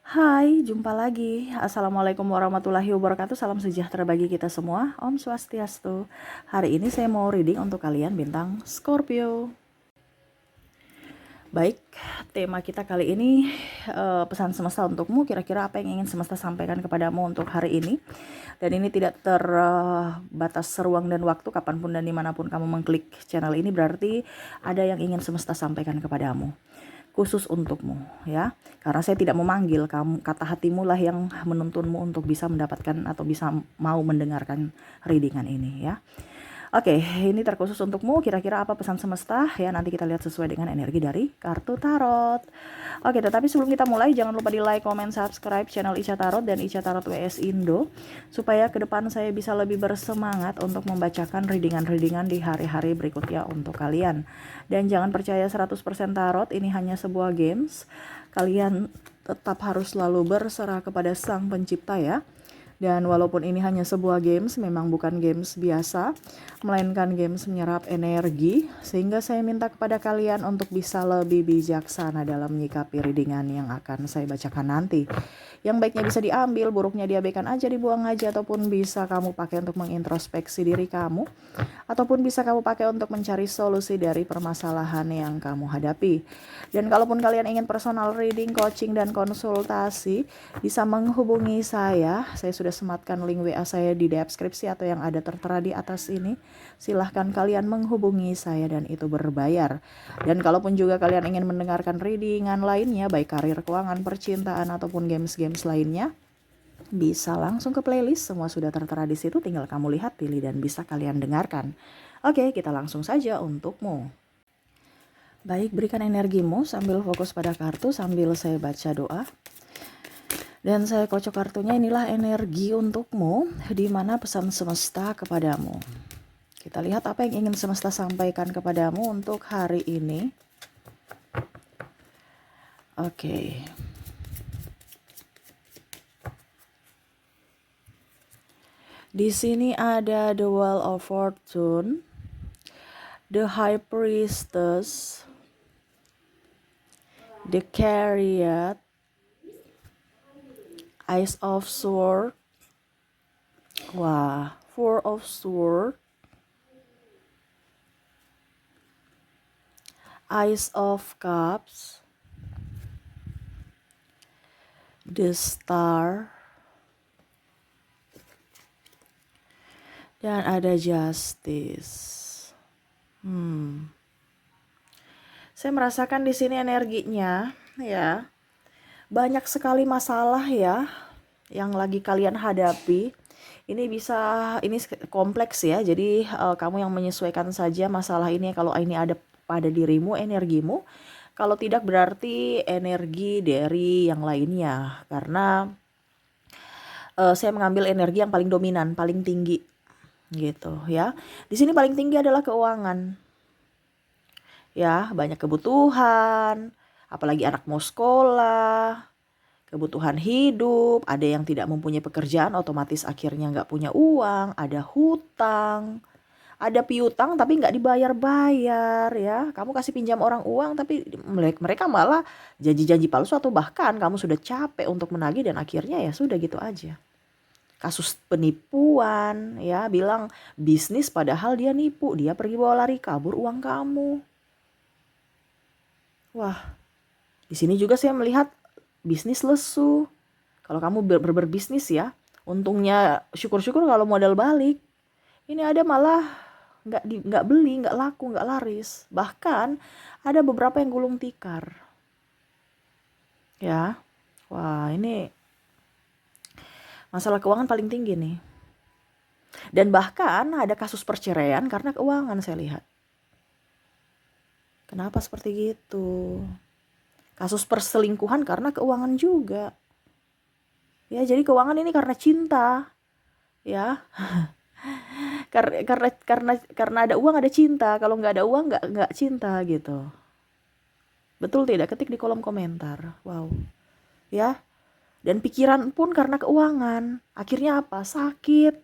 Hai, jumpa lagi. Assalamualaikum warahmatullahi wabarakatuh. Salam sejahtera bagi kita semua. Om Swastiastu. Hari ini saya mau reading untuk kalian bintang Scorpio. Baik, tema kita kali ini pesan semesta untukmu. Kira-kira apa yang ingin semesta sampaikan kepadamu untuk hari ini? Dan ini tidak terbatas ruang dan waktu, kapanpun dan dimanapun kamu mengklik channel ini berarti ada yang ingin semesta sampaikan kepadamu. Khusus untukmu ya, karena saya tidak memanggil kamu, kata hatimu lah yang menuntunmu untuk bisa mendapatkan atau bisa mau mendengarkan readingan ini ya. Oke, ini terkhusus untukmu. Kira-kira apa pesan semesta ya, nanti kita lihat sesuai dengan energi dari kartu tarot. Oke, tetapi sebelum kita mulai jangan lupa di like, comment, subscribe channel Ica Tarot dan Ica Tarot WS Indo supaya ke depan saya bisa lebih bersemangat untuk membacakan readingan-readingan di hari-hari berikutnya untuk kalian. Dan jangan percaya 100% tarot, ini hanya sebuah games. Kalian tetap harus selalu berserah kepada Sang Pencipta ya. Dan walaupun ini hanya sebuah games, memang bukan games biasa, melainkan games menyerap energi, sehingga saya minta kepada kalian untuk bisa lebih bijaksana dalam menyikapi readingan yang akan saya bacakan nanti. Yang baiknya bisa diambil, buruknya diabaikan aja, dibuang aja, ataupun bisa kamu pakai untuk mengintrospeksi diri kamu, ataupun bisa kamu pakai untuk mencari solusi dari permasalahan yang kamu hadapi. Dan kalaupun kalian ingin personal reading, coaching, dan konsultasi, bisa menghubungi saya. Saya sudah sematkan link WA saya di deskripsi atau yang ada tertera di atas ini. Silahkan kalian menghubungi saya dan itu berbayar. Dan kalaupun juga kalian ingin mendengarkan readingan lainnya, baik karir, keuangan, percintaan, ataupun games-games lainnya, bisa langsung ke playlist, semua sudah tertera di situ, tinggal kamu lihat, pilih, dan bisa kalian dengarkan. Oke, kita langsung saja untukmu. Baik, berikan energimu sambil fokus pada kartu sambil saya baca doa. Dan saya kocok kartunya, inilah energi untukmu, di mana pesan semesta kepadamu. Kita lihat apa yang ingin semesta sampaikan kepadamu untuk hari ini. Oke. Di sini ada the Wheel of Fortune, the High Priestess, the Chariot, Ace of Swords, wah, Four of Swords, Ace of Cups, the Star, dan ada Justice. Saya merasakan di sini energinya ya. Banyak sekali masalah ya yang lagi kalian hadapi. Ini kompleks ya. Jadi kamu yang menyesuaikan saja masalah ini, kalau ini ada pada dirimu, energimu. Kalau tidak berarti energi dari yang lainnya. Karena saya mengambil energi yang paling dominan, paling tinggi gitu ya. Di sini paling tinggi adalah keuangan. Ya, banyak kebutuhan, apalagi anak mau sekolah, kebutuhan hidup, ada yang tidak mempunyai pekerjaan, otomatis akhirnya nggak punya uang, ada hutang, ada piutang tapi nggak dibayar-bayar ya. Kamu kasih pinjam orang uang tapi mereka malah janji-janji palsu, atau bahkan kamu sudah capek untuk menagih dan akhirnya ya sudah gitu aja. Kasus penipuan ya, bilang bisnis padahal dia nipu, dia pergi bawa lari kabur uang kamu. Wah, di sini juga saya melihat bisnis lesu. Kalau kamu berbisnis ya, untungnya syukur-syukur kalau modal balik. Ini ada malah nggak beli, nggak laku, nggak laris. Bahkan ada beberapa yang gulung tikar. Ya, wah ini masalah keuangan paling tinggi nih. Dan bahkan ada kasus perceraian karena keuangan saya lihat. Kenapa seperti gitu? Kasus perselingkuhan karena keuangan juga. Ya, jadi keuangan ini karena cinta. Ya. karena ada uang ada cinta. Kalau nggak ada uang nggak cinta gitu. Betul tidak? Ketik di kolom komentar. Wow. Ya. Dan pikiran pun karena keuangan. Akhirnya apa? Sakit.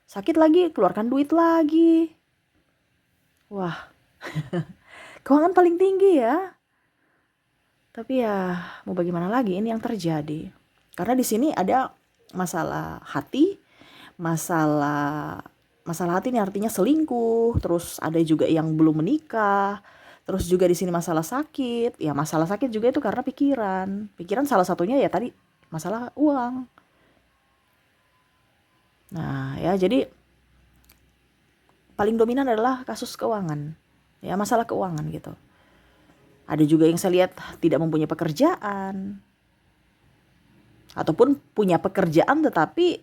Sakit lagi, keluarkan duit lagi. Wah. Keuangan paling tinggi ya. Tapi ya mau bagaimana lagi, ini yang terjadi. Karena di sini ada masalah hati, masalah masalah hati ini artinya selingkuh, terus ada juga yang belum menikah, terus juga di sini masalah sakit. Ya masalah sakit juga itu karena pikiran. Pikiran salah satunya ya tadi masalah uang. Nah, ya jadi paling dominan adalah kasus keuangan. Ya, masalah keuangan gitu. Ada juga yang saya lihat tidak mempunyai pekerjaan, ataupun punya pekerjaan tetapi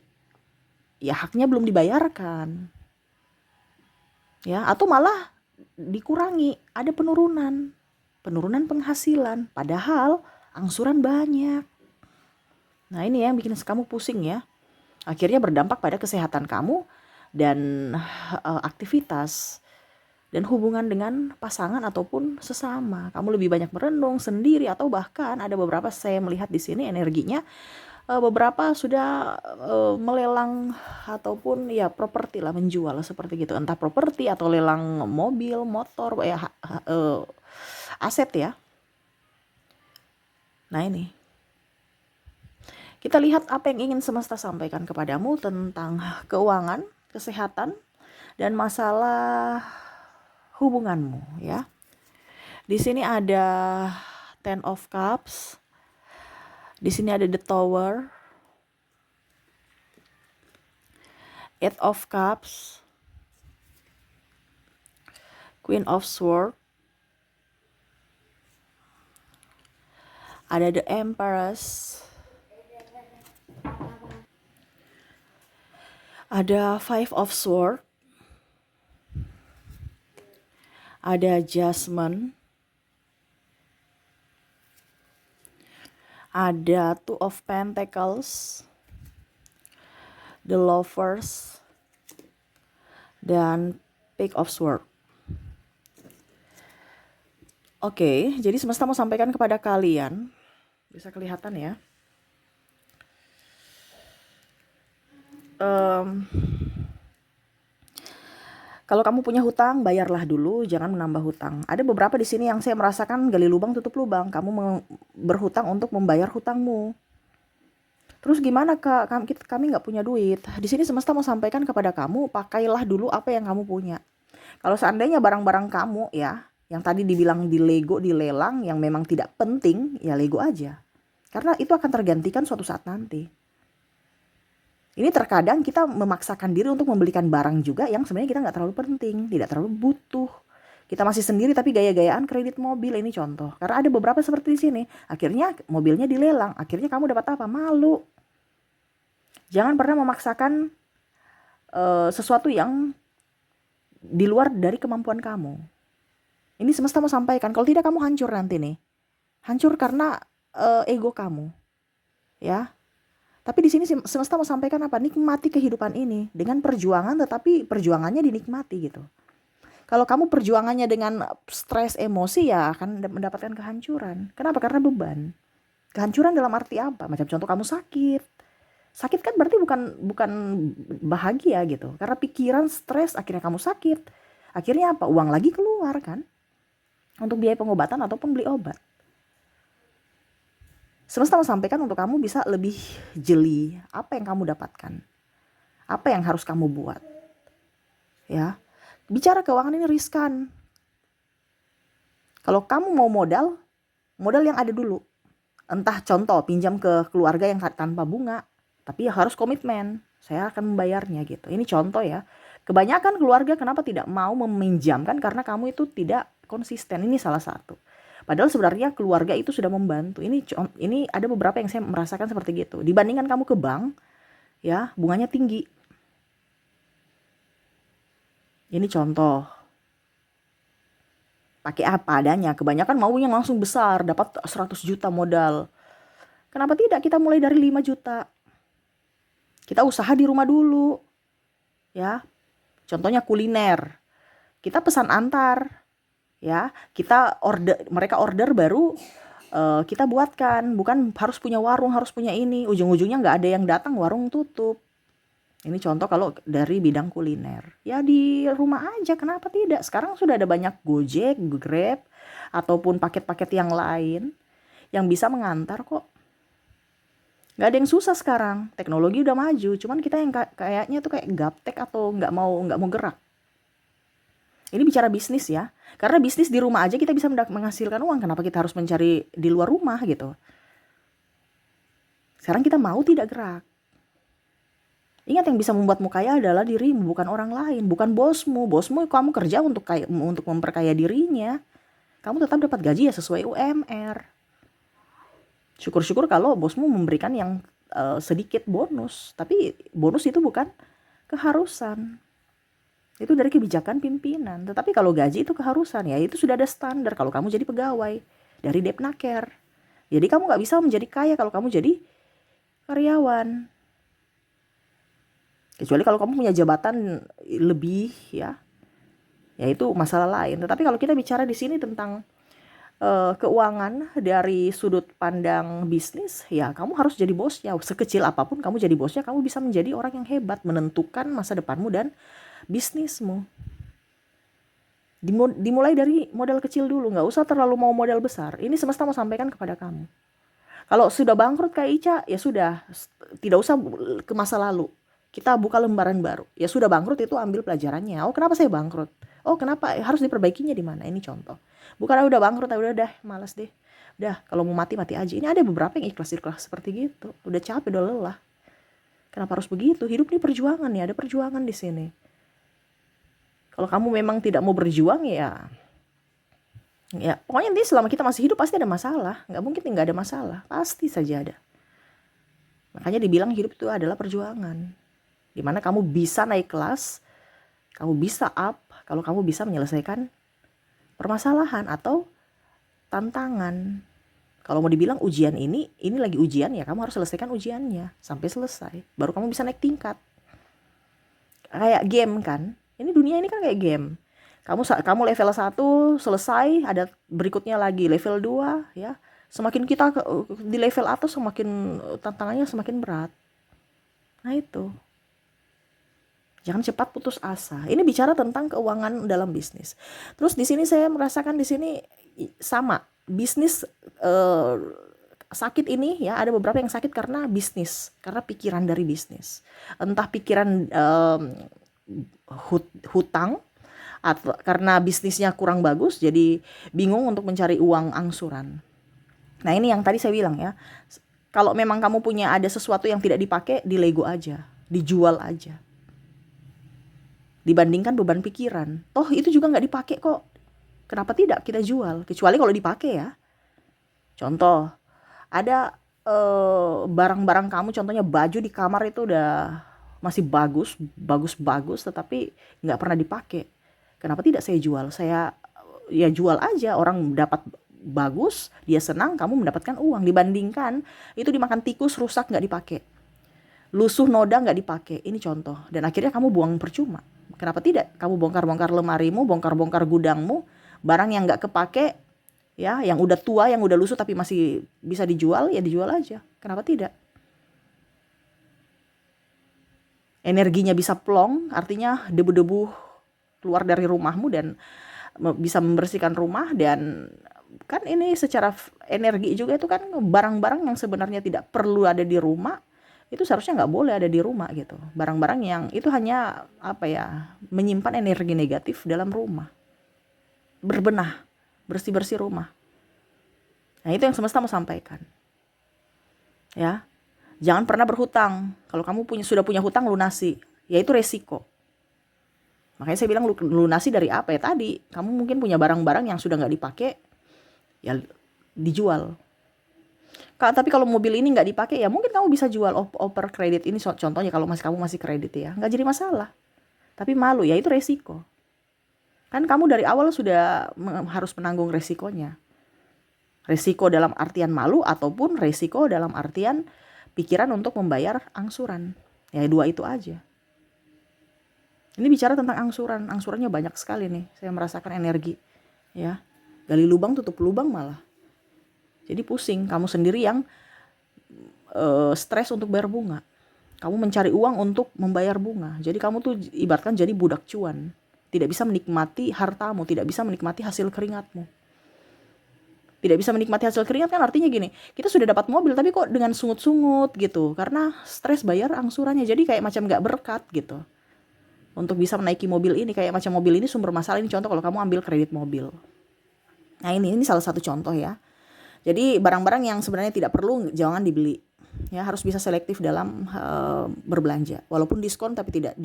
ya haknya belum dibayarkan. Ya, atau malah dikurangi, ada penurunan penghasilan, padahal angsuran banyak. Nah, ini yang bikin kamu pusing ya. Akhirnya berdampak pada kesehatan kamu dan aktivitas dan hubungan dengan pasangan ataupun sesama. Kamu lebih banyak merenung sendiri, atau bahkan ada beberapa saya melihat di sini energinya beberapa sudah melelang ataupun ya properti lah, menjual seperti gitu, entah properti atau lelang mobil, motor, ya aset ya. Nah, ini kita lihat apa yang ingin semesta sampaikan kepadamu tentang keuangan, kesehatan, dan masalah hubunganmu ya. Di sini ada Ten of Cups. Di sini ada The Tower, Eight of Cups, Queen of Swords, ada The Empress, ada Five of Swords, ada Judgment, ada Two of Pentacles, The Lovers, dan Page of Swords. Oke, jadi semesta mau sampaikan kepada kalian, bisa kelihatan ya. Kalau kamu punya hutang, bayarlah dulu, jangan menambah hutang. Ada beberapa di sini yang saya merasakan gali lubang tutup lubang. Kamu berhutang untuk membayar hutangmu. Terus gimana Kak? Kami nggak punya duit. Di sini semesta mau sampaikan kepada kamu, pakailah dulu apa yang kamu punya. Kalau seandainya barang-barang kamu ya, yang tadi dibilang di Lego, dilelang, yang memang tidak penting, ya Lego aja. Karena itu akan tergantikan suatu saat nanti. Ini terkadang kita memaksakan diri untuk membelikan barang juga yang sebenarnya kita nggak terlalu penting, tidak terlalu butuh. Kita masih sendiri tapi gaya-gayaan kredit mobil, ini contoh. Karena ada beberapa seperti di sini. Akhirnya mobilnya dilelang, akhirnya kamu dapat apa? Malu. Jangan pernah memaksakan sesuatu yang di luar dari kemampuan kamu. Ini semesta mau sampaikan, kalau tidak kamu hancur nanti nih. Hancur karena ego kamu. Ya. Tapi di sini semesta mau sampaikan apa? Nikmati kehidupan ini dengan perjuangan, tetapi perjuangannya dinikmati gitu. Kalau kamu perjuangannya dengan stres, emosi, ya akan mendapatkan kehancuran. Kenapa? Karena beban. Kehancuran dalam arti apa? Macam contoh kamu sakit. Sakit kan berarti bukan bahagia gitu. Karena pikiran, stres, akhirnya kamu sakit. Akhirnya apa? Uang lagi keluar kan? Untuk biaya pengobatan ataupun beli obat. Semesta mau sampaikan untuk kamu bisa lebih jeli apa yang kamu dapatkan, apa yang harus kamu buat. Ya, bicara keuangan ini riskan. Kalau kamu mau modal yang ada dulu. Entah contoh pinjam ke keluarga yang tanpa bunga, tapi ya harus komitmen. Saya akan membayarnya gitu. Ini contoh ya. Kebanyakan keluarga kenapa tidak mau meminjamkan karena kamu itu tidak konsisten. Ini salah satu. Padahal sebenarnya keluarga itu sudah membantu. Ini ada beberapa yang saya merasakan seperti gitu. Dibandingkan kamu ke bank, ya bunganya tinggi. Ini contoh. Pakai apa adanya. Kebanyakan maunya langsung besar, dapat 100 juta modal. Kenapa tidak kita mulai dari 5 juta? Kita usaha di rumah dulu. Ya. Contohnya kuliner. Kita pesan antar. Ya, mereka order baru kita buatkan, bukan harus punya warung, harus punya ini, ujung-ujungnya nggak ada yang datang, warung tutup. Ini contoh kalau dari bidang kuliner. Ya di rumah aja, kenapa tidak? Sekarang sudah ada banyak Gojek, Grab, ataupun paket-paket yang lain yang bisa mengantar kok. Gak ada yang susah sekarang, teknologi udah maju, cuman kita yang kayaknya tuh kayak gaptek atau nggak mau gerak. Ini bicara bisnis ya, karena bisnis di rumah aja kita bisa menghasilkan uang, kenapa kita harus mencari di luar rumah gitu. Sekarang kita mau tidak gerak. Ingat, yang bisa membuatmu kaya adalah dirimu, bukan orang lain, bukan bosmu. Bosmu kamu kerja untuk memperkaya dirinya. Kamu tetap dapat gaji ya sesuai UMR. Syukur-syukur kalau bosmu memberikan yang sedikit bonus, tapi bonus itu bukan keharusan. Itu dari kebijakan pimpinan. Tetapi kalau gaji itu keharusan, ya itu sudah ada standar kalau kamu jadi pegawai dari Depnaker. Jadi kamu nggak bisa menjadi kaya kalau kamu jadi karyawan. Kecuali kalau kamu punya jabatan lebih ya itu masalah lain. Tetapi kalau kita bicara di sini tentang keuangan dari sudut pandang bisnis, ya kamu harus jadi bosnya. Sekecil apapun kamu jadi bosnya, kamu bisa menjadi orang yang hebat, menentukan masa depanmu dan bisnismu. Dimulai dari modal kecil dulu, nggak usah terlalu mau modal besar. Ini semesta mau sampaikan kepada kamu. Kalau sudah bangkrut kayak Ica, ya sudah, tidak usah ke masa lalu. Kita buka lembaran baru. Ya sudah bangkrut itu ambil pelajarannya. Oh, kenapa saya bangkrut? Oh, kenapa? Harus diperbaikinya di mana? Ini contoh. Bukan udah bangkrut, udah malas deh. Udah, kalau mau mati aja. Ini ada beberapa yang ikhlas seperti gitu. Udah capek, udah lelah. Kenapa harus begitu? Hidup ini perjuangan ya, ada perjuangan di sini. Kalau kamu memang tidak mau berjuang ya pokoknya intinya selama kita masih hidup pasti ada masalah. Nggak mungkin nggak ada masalah, pasti saja ada. Makanya dibilang hidup itu adalah perjuangan, dimana kamu bisa naik kelas, kamu bisa up kalau kamu bisa menyelesaikan permasalahan atau tantangan. Kalau mau dibilang ujian ini lagi ujian, ya kamu harus selesaikan ujiannya sampai selesai, baru kamu bisa naik tingkat. Kayak game kan, ini dunia ini kan kayak game. Kamu level 1 selesai, ada berikutnya lagi level 2 ya. Semakin kita di level atas semakin tantangannya semakin berat. Nah itu. Jangan cepat putus asa. Ini bicara tentang keuangan dalam bisnis. Terus di sini saya merasakan di sini sama. Bisnis sakit ini ya, ada beberapa yang sakit karena bisnis, karena pikiran dari bisnis. Entah pikiran hutang, atau karena bisnisnya kurang bagus jadi bingung untuk mencari uang angsuran. Nah ini yang tadi saya bilang ya, kalau memang kamu punya ada sesuatu yang tidak dipakai, dilego aja, dijual aja, dibandingkan beban pikiran. Toh itu juga nggak dipakai kok, kenapa tidak kita jual? Kecuali kalau dipakai ya. Contoh, ada barang-barang kamu, contohnya baju di kamar itu udah masih bagus, tetapi nggak pernah dipakai. Kenapa tidak saya jual? Saya ya jual aja, orang dapat bagus, dia senang, kamu mendapatkan uang. Dibandingkan itu dimakan tikus, rusak, nggak dipakai, lusuh, noda, nggak dipakai. Ini contoh. Dan akhirnya kamu buang percuma. Kenapa tidak? Kamu bongkar-bongkar lemarimu, bongkar-bongkar gudangmu, barang yang nggak kepake ya, yang udah tua, yang udah lusuh tapi masih bisa dijual, ya dijual aja. Kenapa tidak? Energinya bisa plong, artinya debu-debu keluar dari rumahmu dan bisa membersihkan rumah. Dan kan ini secara energi juga itu kan barang-barang yang sebenarnya tidak perlu ada di rumah, itu seharusnya nggak boleh ada di rumah gitu. Barang-barang yang itu hanya menyimpan energi negatif dalam rumah. Berbenah, bersih-bersih rumah. Nah itu yang semesta mau sampaikan ya. Jangan pernah berhutang. Kalau kamu sudah punya hutang, lunasi, yaitu resiko. Makanya saya bilang lunasi dari apa ya tadi. Kamu mungkin punya barang-barang yang sudah nggak dipakai, ya dijual. Tapi kalau mobil ini nggak dipakai, ya mungkin kamu bisa jual oper kredit. Ini contohnya kalau kamu masih kredit ya, nggak jadi masalah. Tapi malu, ya itu resiko. Kan kamu dari awal sudah harus menanggung resikonya. Resiko dalam artian malu ataupun resiko dalam artian pikiran untuk membayar angsuran. Ya dua itu aja. Ini bicara tentang angsuran. Angsurannya banyak sekali nih. Saya merasakan energi. Ya, gali lubang tutup lubang malah. Jadi pusing. Kamu sendiri yang stres untuk bayar bunga. Kamu mencari uang untuk membayar bunga. Jadi kamu tuh ibaratkan jadi budak cuan. Tidak bisa menikmati hartamu. Tidak bisa menikmati hasil keringatmu. Tidak bisa menikmati hasil keringat kan artinya gini, kita sudah dapat mobil tapi kok dengan sungut-sungut gitu, karena stres bayar angsurannya, jadi kayak macam nggak berkat gitu. Untuk bisa menaiki mobil ini, kayak macam mobil ini sumber masalah, ini contoh kalau kamu ambil kredit mobil. Nah ini salah satu contoh ya. Jadi barang-barang yang sebenarnya tidak perlu jangan dibeli. Ya harus bisa selektif dalam berbelanja. Walaupun diskon tapi tidak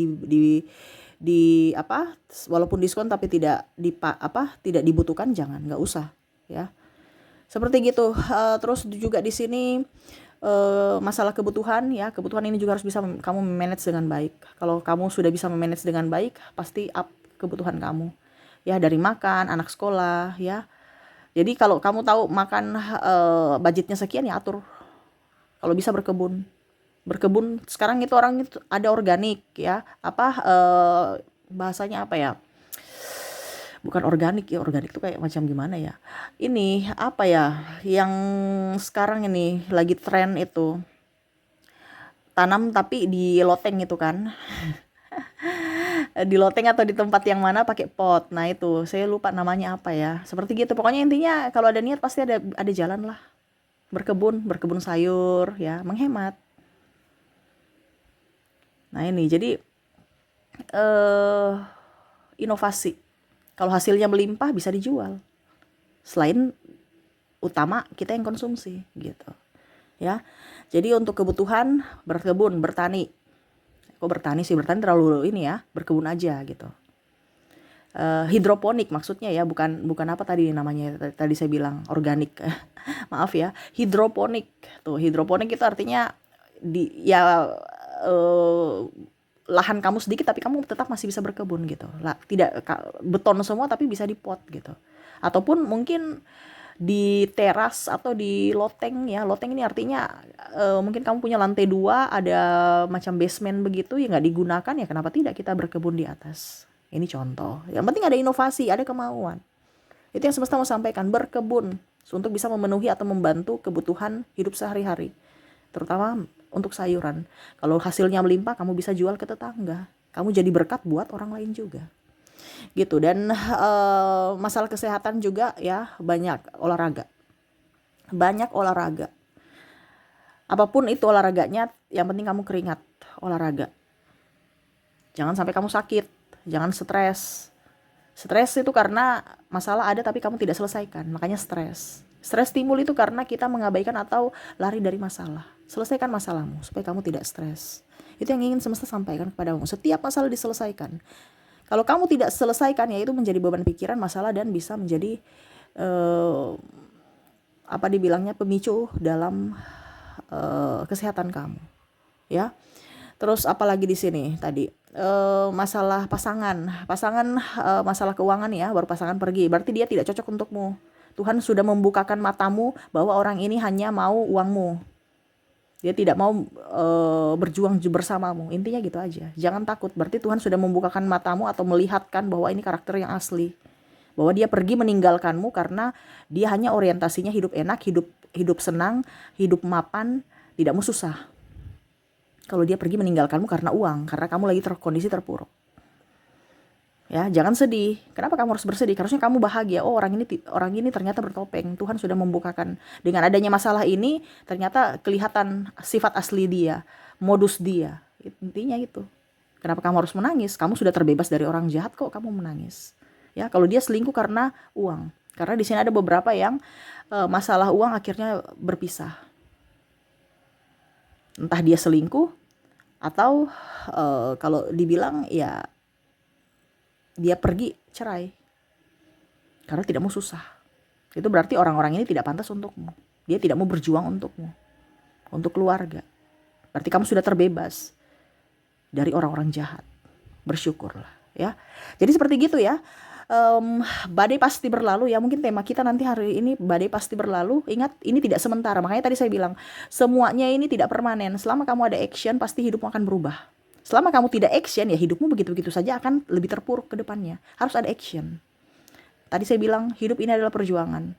walaupun diskon tapi tidak tidak dibutuhkan, jangan, nggak usah ya. Seperti gitu. Terus juga di sini masalah kebutuhan ya, kebutuhan ini juga harus bisa kamu manage dengan baik. Kalau kamu sudah bisa manage dengan baik, pasti up kebutuhan kamu ya, dari makan, anak sekolah ya. Jadi kalau kamu tahu makan budgetnya sekian ya atur. Kalau bisa berkebun sekarang itu orang itu ada organik ya, bahasanya apa ya, bukan organik ya, organik tuh kayak macam gimana ya, ini apa ya yang sekarang ini lagi tren itu, tanam tapi di loteng itu kan. Di loteng atau di tempat yang mana pakai pot, nah itu saya lupa namanya apa ya, seperti gitu pokoknya. Intinya kalau ada niat pasti ada jalan lah. Berkebun sayur ya, menghemat. Nah ini jadi inovasi. Kalau hasilnya melimpah bisa dijual. Selain utama kita yang konsumsi gitu. Ya. Jadi untuk kebutuhan berkebun, bertani. Kok bertani sih? Bertani terlalu ini ya, berkebun aja gitu. Hidroponik maksudnya ya, bukan apa tadi namanya, tadi saya bilang organik. Maaf ya, hidroponik. Tuh, hidroponik itu artinya lahan kamu sedikit tapi kamu tetap masih bisa berkebun gitu. Tidak beton semua tapi bisa di pot gitu. Ataupun mungkin di teras atau di loteng ya. Loteng ini artinya mungkin kamu punya lantai 2, ada macam basement begitu ya, nggak digunakan ya, kenapa tidak kita berkebun di atas. Ini contoh. Yang penting ada inovasi, ada kemauan. Itu yang semesta mau sampaikan, berkebun untuk bisa memenuhi atau membantu kebutuhan hidup sehari-hari. Terutama untuk sayuran. Kalau hasilnya melimpah, kamu bisa jual ke tetangga. Kamu jadi berkat buat orang lain juga. Gitu. Dan masalah kesehatan juga ya, banyak olahraga. Apapun itu olahraganya, yang penting kamu keringat olahraga. Jangan sampai kamu sakit, jangan stres. Stres itu karena masalah ada tapi kamu tidak selesaikan, makanya stres. Stres timbul itu karena kita mengabaikan atau lari dari masalah. Selesaikan masalahmu supaya kamu tidak stres. Itu yang ingin semesta sampaikan kepadamu. Setiap masalah diselesaikan. Kalau kamu tidak selesaikan, ya itu menjadi beban pikiran, masalah, dan bisa menjadi pemicu dalam kesehatan kamu. Ya. Terus apalagi di sini tadi masalah pasangan, masalah keuangan ya, baru pasangan pergi, berarti dia tidak cocok untukmu. Tuhan sudah membukakan matamu bahwa orang ini hanya mau uangmu. Dia tidak mau berjuang bersamamu. Intinya gitu aja. Jangan takut. Berarti Tuhan sudah membukakan matamu atau melihatkan bahwa ini karakter yang asli. Bahwa dia pergi meninggalkanmu karena dia hanya orientasinya hidup enak, hidup senang, hidup mapan, tidak mau susah. Kalau dia pergi meninggalkanmu karena uang, karena kamu lagi kondisi terpuruk. Ya, jangan sedih. Kenapa kamu harus bersedih? Harusnya kamu bahagia. Oh, orang ini ternyata bertopeng. Tuhan sudah membukakan. Dengan adanya masalah ini, ternyata kelihatan sifat asli dia, modus dia. Intinya itu. Kenapa kamu harus menangis? Kamu sudah terbebas dari orang jahat kok kamu menangis. Ya, kalau dia selingkuh karena uang. Karena di sini ada beberapa yang masalah uang akhirnya berpisah. Entah dia selingkuh atau kalau dibilang ya dia pergi cerai karena tidak mau susah. Itu berarti orang-orang ini tidak pantas untukmu. Dia tidak mau berjuang untukmu, untuk keluarga. Berarti kamu sudah terbebas dari orang-orang jahat. Bersyukurlah ya. Jadi seperti gitu ya. Badai pasti berlalu ya. Mungkin tema kita nanti hari ini badai pasti berlalu. Ingat, ini tidak sementara. Makanya tadi saya bilang semuanya ini tidak permanen. Selama kamu ada action, pasti hidupmu akan berubah. Selama kamu tidak action, ya hidupmu begitu-begitu saja akan lebih terpuruk ke depannya. Harus ada action. Tadi saya bilang hidup ini adalah perjuangan.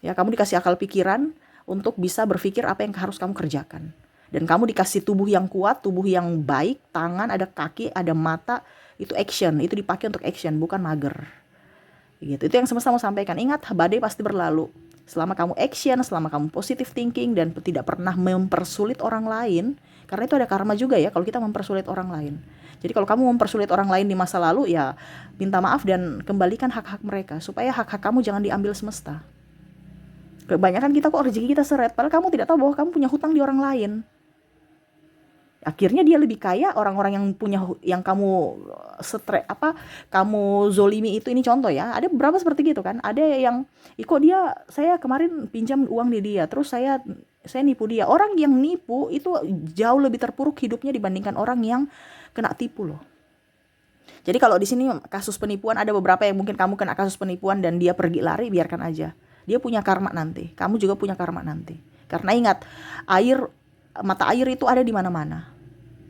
Ya, kamu dikasih akal pikiran untuk bisa berpikir apa yang harus kamu kerjakan. Dan kamu dikasih tubuh yang kuat, tubuh yang baik, tangan, ada kaki, ada mata. Itu action, itu dipakai untuk action, bukan mager. Gitu. Itu yang semesta mau sampaikan. Ingat, badai pasti berlalu. Selama kamu action, selama kamu positive thinking dan tidak pernah mempersulit orang lain, karena itu ada karma juga ya kalau kita mempersulit orang lain. Jadi kalau kamu mempersulit orang lain di masa lalu, ya minta maaf dan kembalikan hak-hak mereka supaya hak-hak kamu jangan diambil semesta. Kebanyakan kita kok rezeki kita seret, padahal kamu tidak tahu bahwa kamu punya hutang di orang lain. Akhirnya dia lebih kaya, orang-orang yang punya, yang kamu kamu zolimi itu, ini contoh ya, ada beberapa seperti gitu kan. Ada yang kok dia, saya kemarin pinjam uang di dia, terus saya nipu dia. Orang yang nipu itu jauh lebih terpuruk hidupnya dibandingkan orang yang kena tipu loh. Jadi kalau di sini kasus penipuan, ada beberapa yang mungkin kamu kena kasus penipuan dan dia pergi lari, biarkan aja. Dia punya karma nanti, kamu juga punya karma nanti. Karena ingat, mata air itu ada di mana-mana.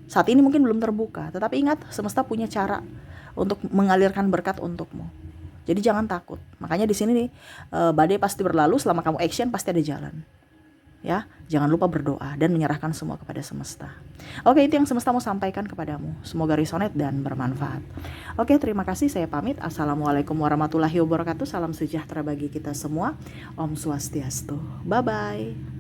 Saat ini mungkin belum terbuka, tetapi ingat, semesta punya cara untuk mengalirkan berkat untukmu. Jadi jangan takut. Makanya di sini nih, badai pasti berlalu, selama kamu action pasti ada jalan. Ya, jangan lupa berdoa dan menyerahkan semua kepada semesta. Oke, itu yang semesta mau sampaikan kepadamu. Semoga resonate dan bermanfaat. Oke, terima kasih, saya pamit. Assalamualaikum warahmatullahi wabarakatuh. Salam sejahtera bagi kita semua. Om Swastiastu. Bye-bye.